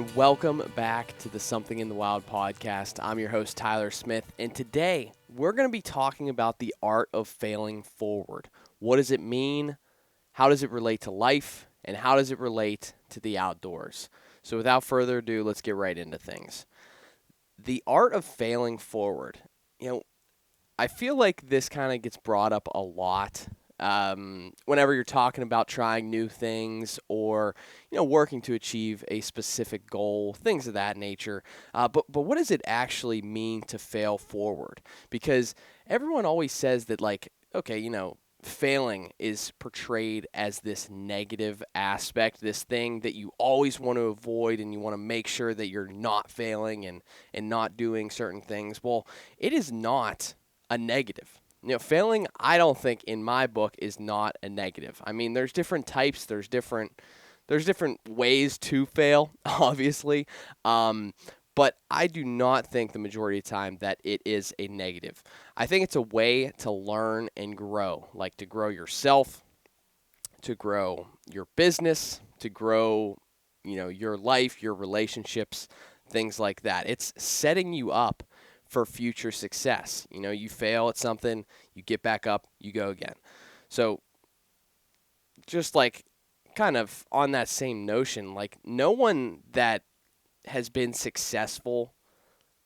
and welcome back to the Something in the Wild podcast. I'm your host, Tyler Smith, and today we're going to be talking about the art of failing forward. What does it mean? How does it relate to life? And how does it relate to the outdoors? So without further ado, let's get right into things. The art of failing forward. I feel like this kind of gets brought up a lot whenever you're talking about trying new things or, working to achieve a specific goal, things of that nature. But what does it actually mean to fail forward? Because everyone always says that, failing is portrayed as this negative aspect, this thing that you always want to avoid and you want to make sure that you're not failing and not doing certain things. Well, it is not a negative. Failing, I don't think in my book is not a negative. I mean, there's different types, there's different ways to fail, obviously. But I do not think the majority of the time that it is a negative. I think it's a way to learn and grow, like to grow yourself, to grow your business, to grow, your life, your relationships, things like that. It's setting you up for future success. You fail at something, you get back up, you go again. So just like kind of on that same notion, like no one that has been successful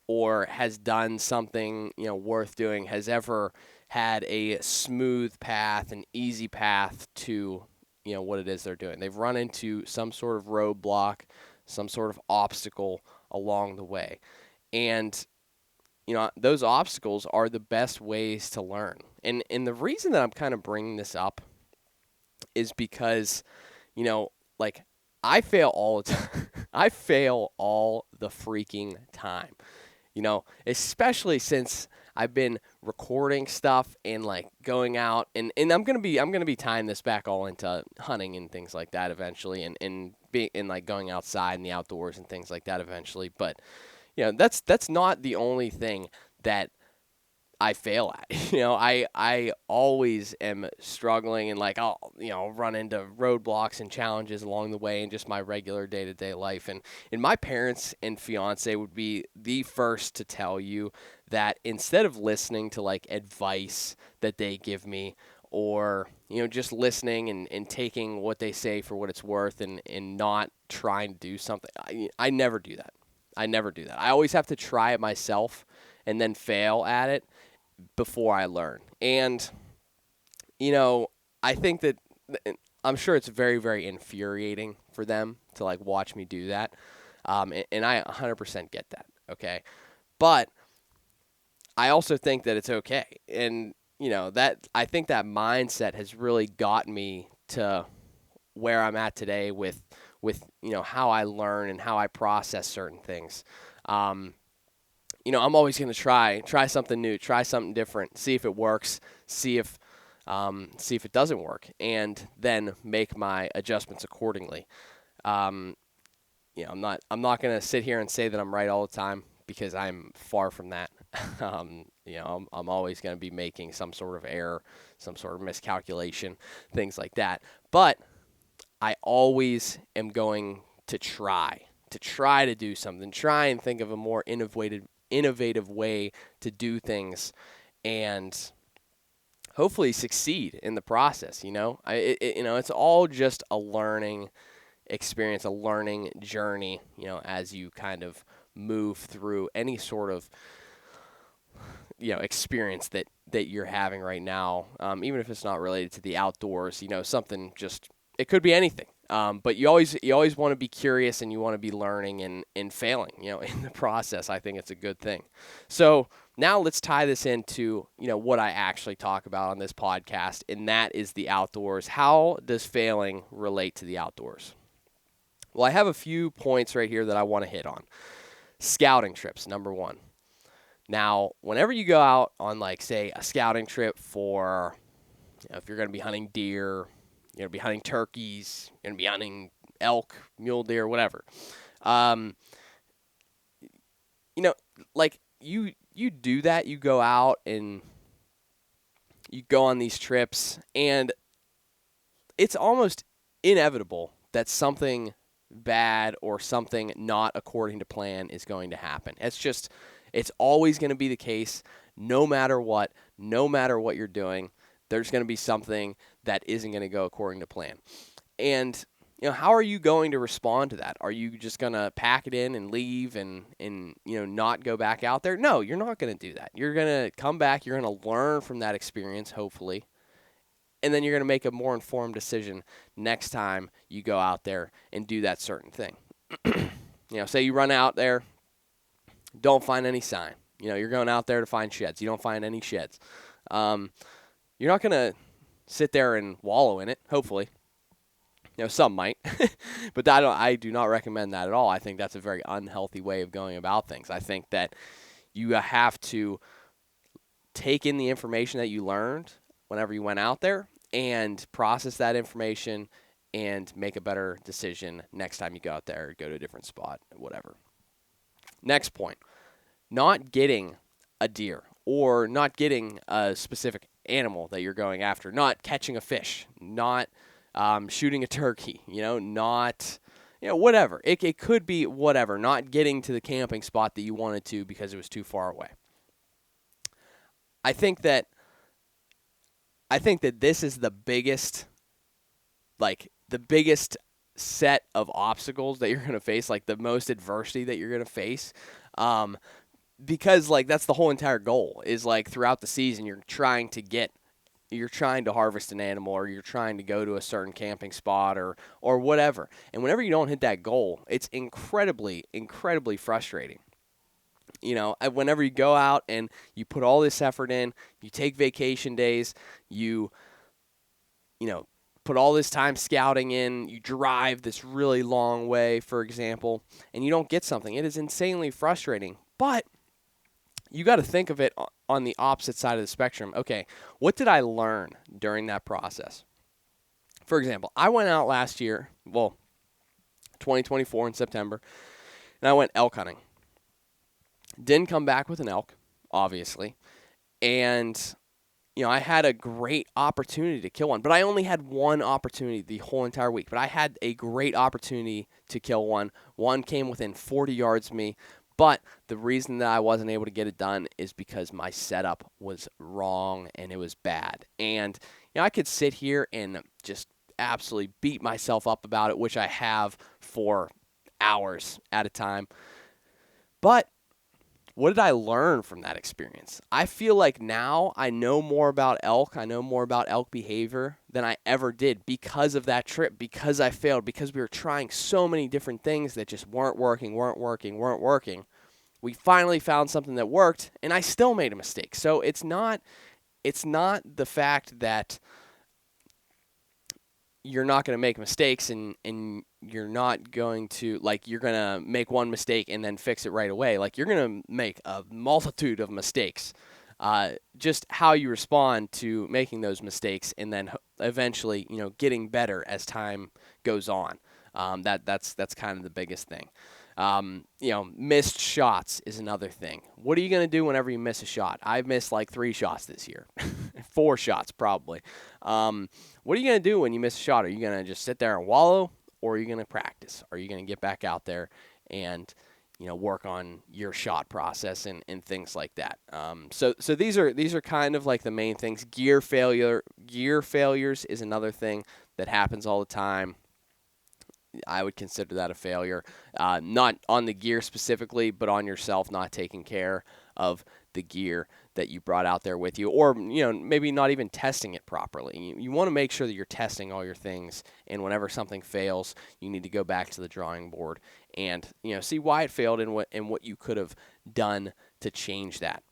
or has done something, worth doing has ever had a smooth path, an easy path to, what it is they're doing. They've run into some sort of roadblock, some sort of obstacle along the way. And those obstacles are the best ways to learn. And the reason that I'm kind of bringing this up is because, I fail all the time. I fail all the freaking time. Especially since I've been recording stuff and going out and I'm gonna be tying this back all into hunting and things like that eventually and going outside in the outdoors and things like that eventually. But that's not the only thing that I fail at. I always am struggling and I'll run into roadblocks and challenges along the way in just my regular day-to-day life. And my parents and fiance would be the first to tell you that instead of listening to advice that they give me or, just listening and taking what they say for what it's worth and not trying to do something, I never do that. I never do that. I always have to try it myself and then fail at it before I learn. And, I think that I'm sure it's very, very infuriating for them to watch me do that. And I 100% get that. Okay. But I also think that it's okay. And, that I think that mindset has really gotten me to where I'm at today with how I learn and how I process certain things. I'm always going to try something new, try something different, see if it works, see if it doesn't work, and then make my adjustments accordingly. I'm not going to sit here and say that I'm right all the time because I'm far from that. I'm always going to be making some sort of error, some sort of miscalculation, things like that. But I always am going to try to do something, try and think of a more innovative way to do things and hopefully succeed in the process. It's all just a learning experience, a learning journey, as you kind of move through any sort of, experience that you're having right now, even if it's not related to the outdoors, something just, it could be anything. But you always want to be curious and you want to be learning and failing, in the process. I think it's a good thing. So now let's tie this into, what I actually talk about on this podcast, and that is the outdoors. How does failing relate to the outdoors? Well, I have a few points right here that I want to hit on. Scouting trips, number one. Now, whenever you go out on say a scouting trip for, if you're going to be hunting deer, you're going to be hunting turkeys, you're going to be hunting elk, mule deer, whatever. You do that, you go out and you go on these trips, and it's almost inevitable that something bad or something not according to plan is going to happen. It's always going to be the case, no matter what you're doing, there's going to be something that isn't going to go according to plan. And how are you going to respond to that? Are you just going to pack it in and leave and not go back out there? No, you're not going to do that. You're going to come back, you're going to learn from that experience, hopefully, and then you're going to make a more informed decision next time you go out there and do that certain thing. Say you run out there, don't find any sign. You're going out there to find sheds. You don't find any sheds. You're not going to sit there and wallow in it, hopefully. Some might, but I do not recommend that at all. I think that's a very unhealthy way of going about things. I think that you have to take in the information that you learned whenever you went out there and process that information and make a better decision next time you go out there, go to a different spot, whatever. Next point, not getting a deer or not getting a specific animal that you're going after, not catching a fish, not shooting a turkey, not, whatever. It could be whatever, not getting to the camping spot that you wanted to because it was too far away. I think that this is the biggest set of obstacles that you're going to face, like the most adversity that you're going to face. Because that's the whole entire goal is throughout the season, you're trying to harvest an animal or you're trying to go to a certain camping spot or whatever. And whenever you don't hit that goal, it's incredibly, incredibly frustrating. Whenever you go out and you put all this effort in, you take vacation days, you put all this time scouting in, you drive this really long way, for example, and you don't get something. It is insanely frustrating. But you got to think of it on the opposite side of the spectrum. Okay, what did I learn during that process? For example, I went out last year, 2024 in September, and I went elk hunting. Didn't come back with an elk, obviously, and I had a great opportunity to kill one, but I only had one opportunity the whole entire week. But I had a great opportunity to kill one. One came within 40 yards of me. But the reason that I wasn't able to get it done is because my setup was wrong and it was bad. And I could sit here and just absolutely beat myself up about it, which I have for hours at a time. But what did I learn from that experience? I feel like now I know more about elk. I know more about elk behavior than I ever did because of that trip, because I failed, because we were trying so many different things that just weren't working. We finally found something that worked, and I still made a mistake. So it's not the fact that you're not going to make mistakes and you're not going to, you're going to make one mistake and then fix it right away. You're going to make a multitude of mistakes. Just how you respond to making those mistakes and then eventually, getting better as time goes on. That's kind of the biggest thing. Missed shots is another thing. What are you going to do whenever you miss a shot? I've missed 3 shots this year. 4 shots probably. What are you going to do when you miss a shot? Are you going to just sit there and wallow, or are you going to practice? Are you going to get back out there and work on your shot process and things like that? So these are kind of the main things. Gear failures is another thing that happens all the time. I would consider that a failure, not on the gear specifically, but on yourself not taking care of the gear that you brought out there with you, or maybe not even testing it properly. You want to make sure that you're testing all your things, and whenever something fails, you need to go back to the drawing board and see why it failed and what you could have done to change that.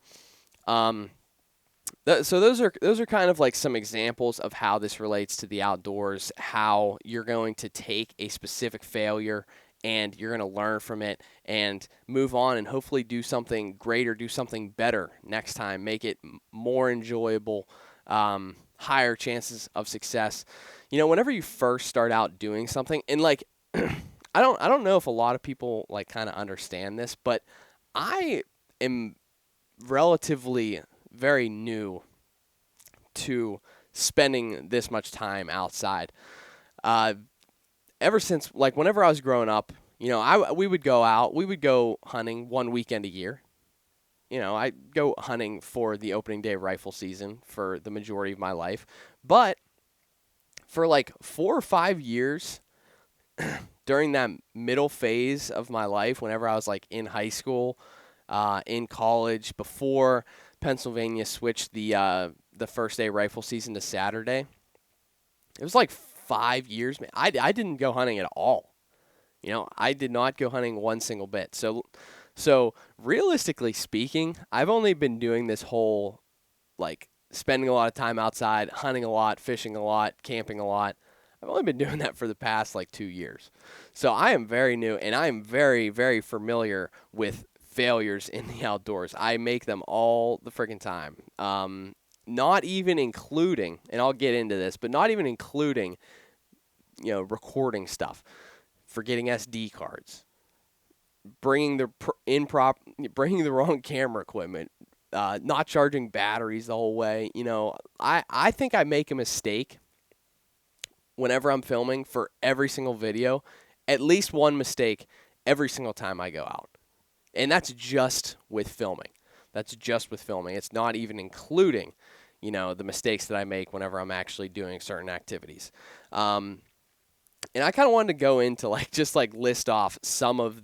So those are kind of some examples of how this relates to the outdoors, how you're going to take a specific failure and you're going to learn from it and move on and hopefully do something greater, do something better next time, make it more enjoyable, higher chances of success. Whenever you first start out doing something, and I don't know if a lot of people kind of understand this, but I am relatively very new to spending this much time outside. ever since, like, whenever I was growing up, we would go out, we would go hunting one weekend a year. I go hunting for the opening day rifle season for the majority of my life. But for like 4 or 5 years during that middle phase of my life, whenever I was like in high school, in college, before Pennsylvania switched the first day rifle season to Saturday, it was like 5 years, man. I didn't go hunting at all. I did not go hunting one single bit. So realistically speaking, I've only been doing this whole, like, spending a lot of time outside, hunting a lot, fishing a lot, camping a lot. I've only been doing that for the past like 2 years. So I am very new, and I am very, very familiar with failures in the outdoors. I make them all the freaking time. Not even including, and I'll get into this, but not even including, recording stuff, forgetting SD cards, bringing the wrong camera equipment, not charging batteries the whole way. I think I make a mistake whenever I'm filming for every single video, at least one mistake every single time I go out. And that's just with filming. It's not even including, the mistakes that I make whenever I'm actually doing certain activities. And I kind of wanted to go into list off some of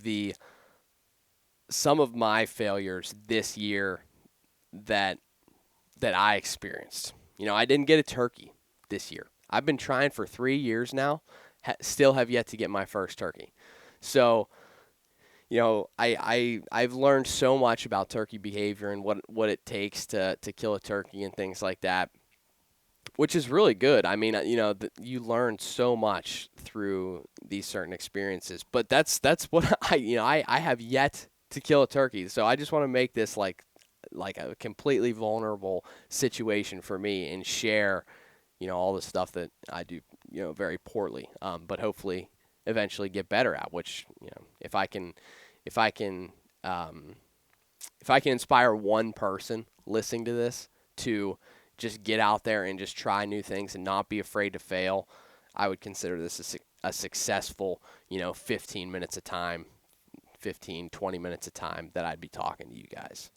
my failures this year that I experienced. I didn't get a turkey this year. I've been trying for 3 years now, still have yet to get my first turkey. So, I've learned so much about turkey behavior and what it takes to kill a turkey and things like that, which is really good. I mean, you learn so much through these certain experiences. But that's what I have yet to kill a turkey. So I just want to make this like a completely vulnerable situation for me and share, all the stuff that I do, very poorly. But hopefully eventually get better at, which, if I can inspire one person listening to this to just get out there and just try new things and not be afraid to fail, I would consider this a successful, 15 minutes of time, 15, 20 minutes of time that I'd be talking to you guys.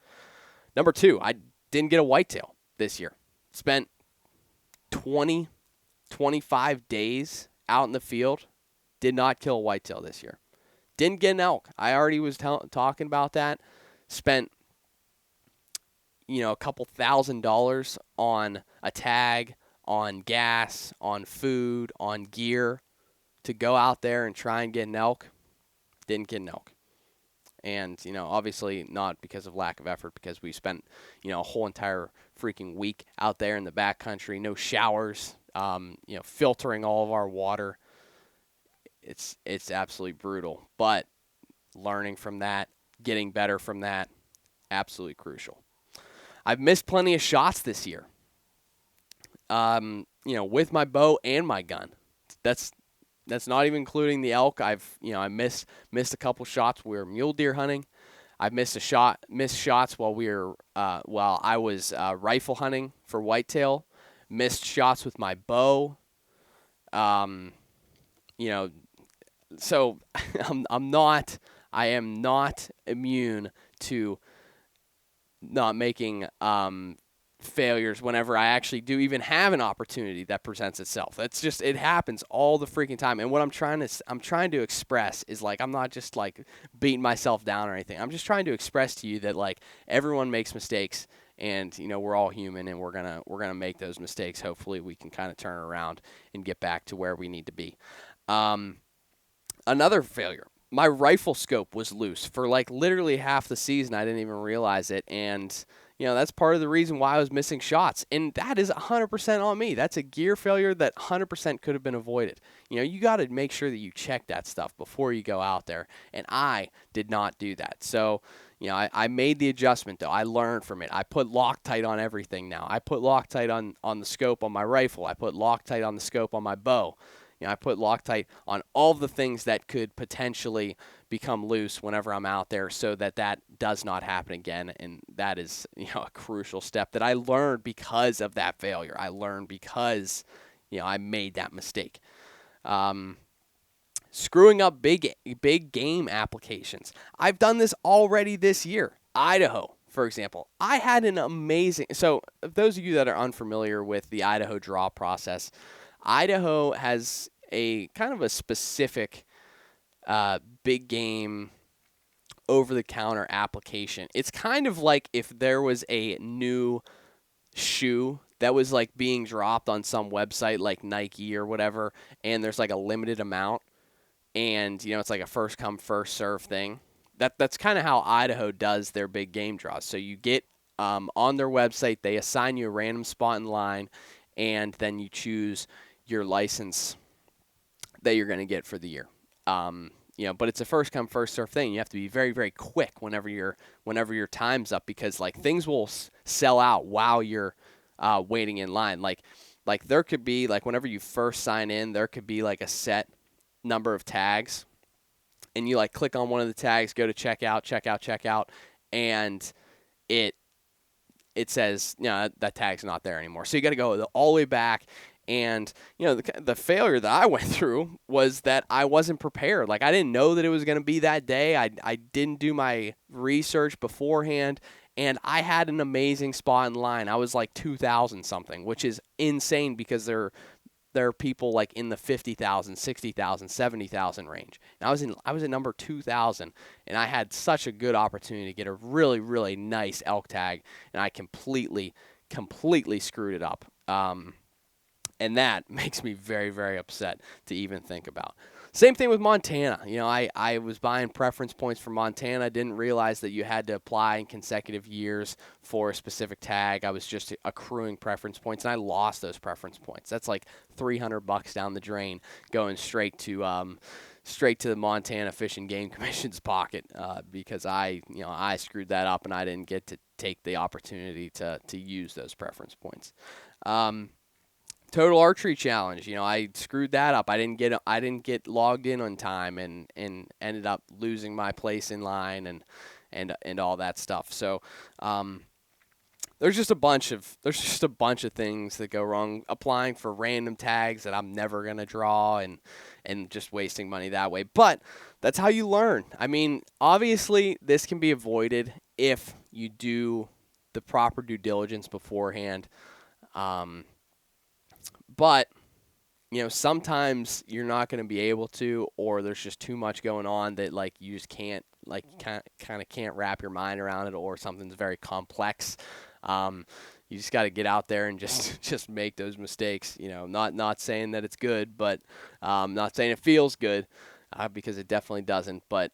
Number 2, I didn't get a whitetail this year. Spent 20, 25 days out in the field, did not kill a whitetail this year. Didn't get an elk. I already was talking about that. Spent, a couple $1,000s on a tag, on gas, on food, on gear to go out there and try and get an elk. Didn't get an elk. And, obviously not because of lack of effort, because we spent, a whole entire freaking week out there in the backcountry, no showers, filtering all of our water. It's absolutely brutal. But learning from that, getting better from that, absolutely crucial. I've missed plenty of shots this year, with my bow and my gun. That's not even including the elk. I missed a couple shots. We were mule deer hunting. I missed shots while I was rifle hunting for whitetail. Missed shots with my bow. So I am not immune to not making failures whenever I actually do even have an opportunity that presents itself. It happens all the freaking time. And what I'm trying to express is, like, I'm not just like beating myself down or anything. I'm just trying to express to you that, like, everyone makes mistakes, and we're all human, and we're gonna make those mistakes. Hopefully we can kind of turn around and get back to where we need to be. Another failure. My rifle scope was loose for like literally half the season. I didn't even realize it. And, that's part of the reason why I was missing shots. And that is 100% on me. That's a gear failure that 100% could have been avoided. You got to make sure that you check that stuff before you go out there. And I did not do that. So, I made the adjustment, though. I learned from it. I put Loctite on everything now. I put Loctite on the scope on my rifle. I put Loctite on the scope on my bow. I put Loctite on all the things that could potentially become loose whenever I'm out there, so that does not happen again. And that is, a crucial step that I learned because of that failure. I learned because, I made that mistake. Screwing up big game applications. I've done this already this year. Idaho, for example. I had an amazing. So, those of you that are unfamiliar with the Idaho draw process, Idaho has a kind of a specific big game over the counter application. It's kind of like if there was a new shoe that was like being dropped on some website like Nike or whatever, and there's like a limited amount, and it's like a first come first serve thing. That's kind of how Idaho does their big game draws. So you get on their website, they assign you a random spot in line, and then you choose your license that you're going to get for the year. But it's a first come first serve thing. You have to be very very quick whenever your time's up, because like things will sell out while you're waiting in line. Like there could be like whenever you first sign in, there could be like a set number of tags, and you like click on one of the tags, go to checkout, and it says that tag's not there anymore. So you got to go all the way back. And the failure that I went through was that I wasn't prepared. Like I didn't know that it was going to be that day. I didn't do my research beforehand, and I had an amazing spot in line. I was like 2,000 something, which is insane because there are people like in the 50,000, 60,000, 70,000 range. And I was at number 2,000, and I had such a good opportunity to get a really really nice elk tag, and I completely screwed it up. And that makes me very, very upset to even think about. Same thing with Montana. I was buying preference points for Montana. Didn't realize that you had to apply in consecutive years for a specific tag. I was just accruing preference points, and I lost those preference points. That's like $300 down the drain, going straight to the Montana Fish and Game Commission's pocket because I screwed that up, and I didn't get to take the opportunity to use those preference points. Total archery challenge. I screwed that up. I didn't get logged in on time, and ended up losing my place in line and all that stuff. So there's just a bunch of things that go wrong. Applying for random tags that I'm never gonna draw, and just wasting money that way. But that's how you learn. I mean, obviously this can be avoided if you do the proper due diligence beforehand. But sometimes you're not going to be able to, or there's just too much going on that like you just can't kind of can't wrap your mind around it, or something's very complex. You just got to get out there and just make those mistakes. Not saying that it's good, but not saying it feels good, because it definitely doesn't. But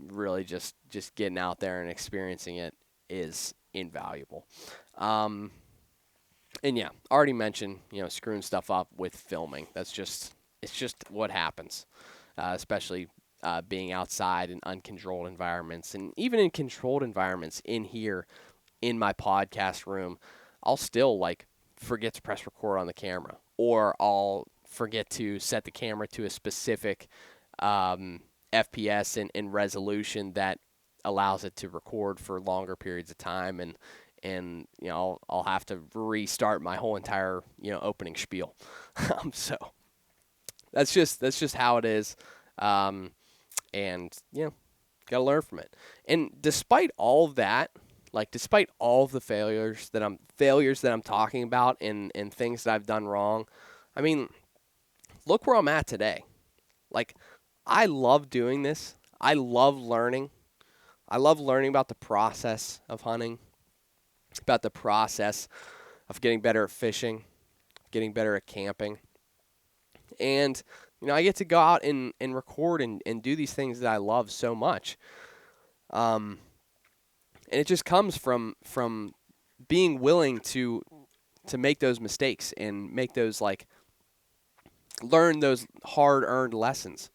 really, just getting out there and experiencing it is invaluable. And yeah, already mentioned, screwing stuff up with filming. It's just what happens, especially being outside in uncontrolled environments, and even in controlled environments in here in my podcast room, I'll still like forget to press record on the camera, or I'll forget to set the camera to a specific FPS and resolution that allows it to record for longer periods of time, and I'll have to restart my whole entire opening spiel. So that's just how it is, and gotta learn from it. And despite all of that, despite all of the failures that I'm talking about, and things that I've done wrong, I mean, look where I'm at today. Like, I love doing this. I love learning. I love learning about the process of hunting, about the process of getting better at fishing, getting better at camping. And, I get to go out and record and do these things that I love so much. And it just comes from being willing to make those mistakes and make those, learn those hard-earned lessons.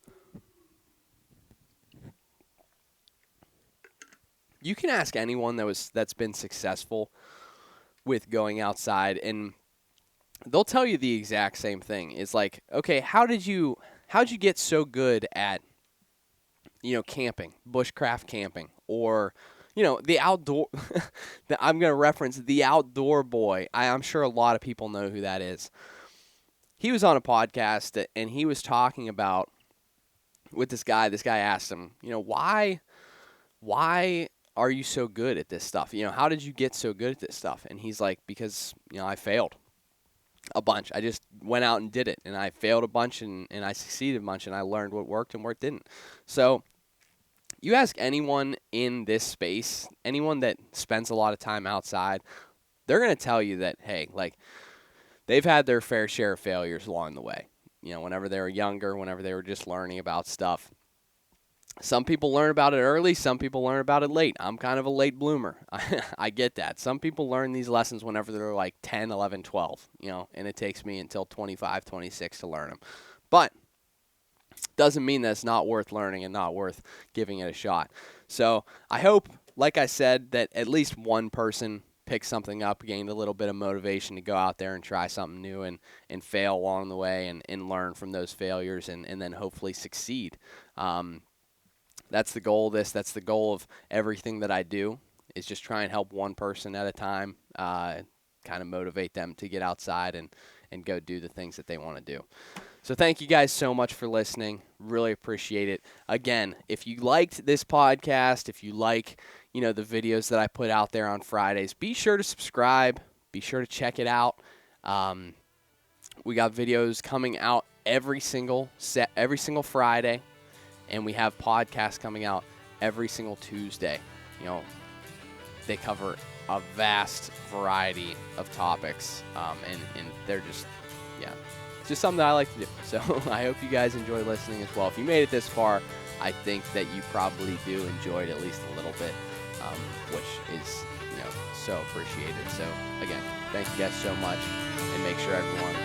You can ask anyone that's been successful with going outside, and they'll tell you the exact same thing. It's like, okay, how'd you get so good at camping, bushcraft camping, or the outdoor? I'm going to reference the Outdoor Boy. I'm sure a lot of people know who that is. He was on a podcast, and he was talking about with this guy. This guy asked him, why are you so good at this stuff? How did you get so good at this stuff? And he's like, because, I failed a bunch. I just went out and did it, and I failed a bunch, and I succeeded a bunch, and I learned what worked and what didn't. So you ask anyone in this space, anyone that spends a lot of time outside, they're going to tell you that, hey, like, they've had their fair share of failures along the way. Whenever they were younger, whenever they were just learning about stuff. Some people learn about it early. Some people learn about it late. I'm kind of a late bloomer. I get that. Some people learn these lessons whenever they're like 10, 11, 12, and it takes me until 25, 26 to learn them. But doesn't mean that it's not worth learning and not worth giving it a shot. So I hope, like I said, that at least one person picked something up, gained a little bit of motivation to go out there and try something new and fail along the way and learn from those failures and then hopefully succeed. That's the goal of this. That's the goal of everything that I do, is just try and help one person at a time, kind of motivate them to get outside and go do the things that they want to do. So thank you guys so much for listening. Really appreciate it. Again, if you liked this podcast, if you like, the videos that I put out there on Fridays, be sure to subscribe. Be sure to check it out. We got videos coming out every single Friday, and we have podcasts coming out every single Tuesday. They cover a vast variety of topics, and they're just, it's just something that I like to do. So I hope you guys enjoy listening as well. If you made it this far, I think that you probably do enjoy it at least a little bit, which is, so appreciated. So again, thank you guys so much, and make sure everyone